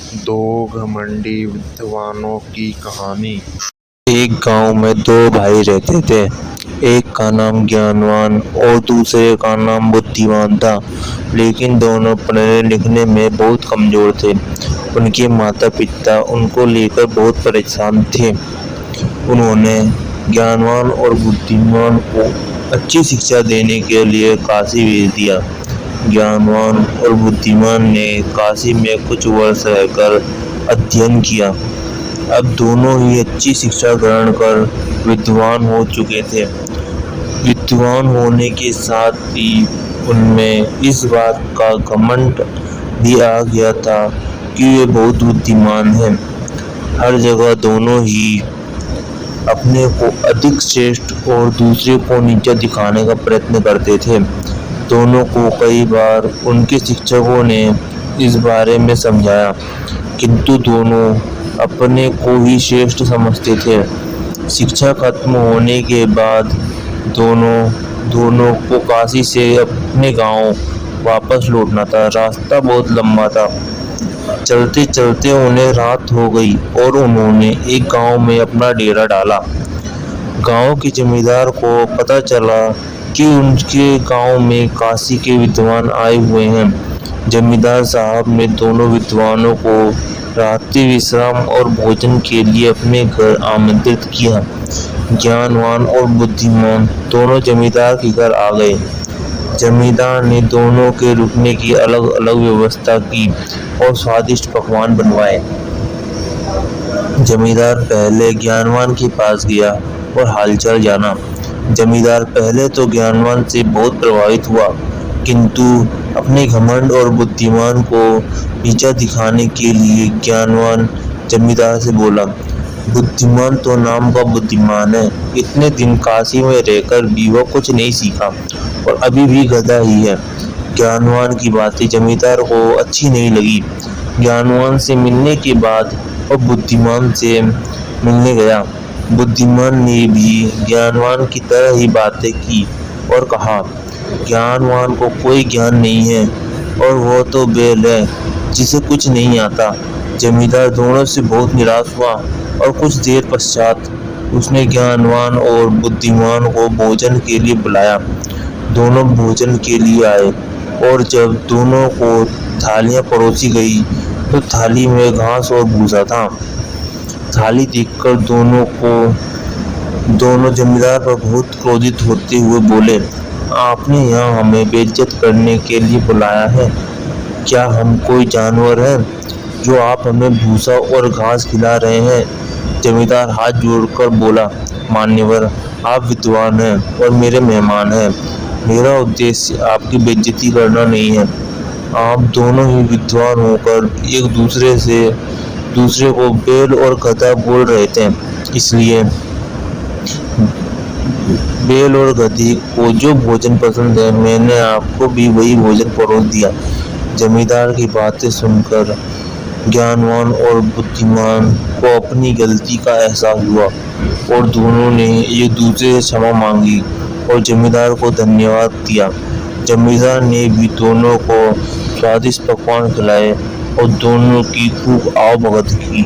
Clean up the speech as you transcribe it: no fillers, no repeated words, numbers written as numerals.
दो घमंडी विद्वानों की कहानी। एक गांव में दो भाई रहते थे। एक का नाम ज्ञानवान और दूसरे का नाम बुद्धिमान था, लेकिन दोनों पढ़ने लिखने में बहुत कमजोर थे। उनके माता पिता उनको लेकर बहुत परेशान थे। उन्होंने ज्ञानवान और बुद्धिमान को अच्छी शिक्षा देने के लिए काशी भेज दिया। ज्ञानवान और बुद्धिमान ने काशी में कुछ वर्ष रहकर अध्ययन किया। अब दोनों ही अच्छी शिक्षा ग्रहण कर विद्वान हो चुके थे। विद्वान होने के साथ ही उनमें इस बात का घमंड भी आ गया था कि वे बहुत बुद्धिमान हैं। हर जगह दोनों ही अपने को अधिक श्रेष्ठ और दूसरे को नीचा दिखाने का प्रयत्न करते थे। दोनों को कई बार उनके शिक्षकों ने इस बारे में समझाया, किंतु दोनों अपने को ही श्रेष्ठ समझते थे। शिक्षा खत्म होने के बाद दोनों को काशी से अपने गांव वापस लौटना था। रास्ता बहुत लंबा था। चलते चलते उन्हें रात हो गई और उन्होंने एक गांव में अपना डेरा डाला। गांव के जमींदार को पता चला कि उनके गांव में काशी के विद्वान आए हुए हैं। जमींदार साहब ने दोनों विद्वानों को रात्रि विश्राम और भोजन के लिए अपने घर आमंत्रित किया। ज्ञानवान और बुद्धिमान दोनों जमींदार के घर आ गए। जमींदार ने दोनों के रुकने की अलग अलग व्यवस्था की और स्वादिष्ट पकवान बनवाए। जमींदार पहले ज्ञानवान के पास गया और हालचाल जाना। जमींदार पहले तो ज्ञानवान से बहुत प्रभावित हुआ, किंतु अपने घमंड और बुद्धिमान को नीचा दिखाने के लिए ज्ञानवान जमींदार से बोला, बुद्धिमान तो नाम का बुद्धिमान है, इतने दिन काशी में रहकर भी वह कुछ नहीं सीखा और अभी भी गधा ही है। ज्ञानवान की बातें जमींदार को अच्छी नहीं लगी। ज्ञानवान से मिलने के बाद वह बुद्धिमान से मिलने गया। बुद्धिमान ने भी ज्ञानवान की तरह ही बातें की और कहा, ज्ञानवान को कोई ज्ञान नहीं है और वह तो बैल है जिसे कुछ नहीं आता। जमींदार दोनों से बहुत निराश हुआ और कुछ देर पश्चात उसने ज्ञानवान और बुद्धिमान को भोजन के लिए बुलाया। दोनों भोजन के लिए आए और जब दोनों को थालियां परोसी गई तो थाली में घास और भूसा था। थाली देखकर दोनों जमींदार पर बहुत क्रोधित होते हुए बोले, आपने यहाँ हमें बेइज्जत करने के लिए बुलाया है? क्या हम कोई जानवर हैं जो आप हमें भूसा और घास खिला रहे हैं? जमींदार हाथ जोड़कर बोला, मान्यवर, आप विद्वान हैं और मेरे मेहमान हैं। मेरा उद्देश्य आपकी बेइज्जती करना नहीं है। आप दोनों ही विद्वान होकर एक दूसरे को बैल और गधा बोल रहे थे, इसलिए बैल और गधी को जो भोजन पसंद है मैंने आपको भी वही भोजन परोस दिया। जमींदार की बातें सुनकर ज्ञानवान और बुद्धिमान को अपनी गलती का एहसास हुआ और दोनों ने एक दूसरे से क्षमा मांगी और जमींदार को धन्यवाद दिया। जमींदार ने भी दोनों को स्वादिष्ट पकवान खिलाए और दोनों की खूब आवभगत की।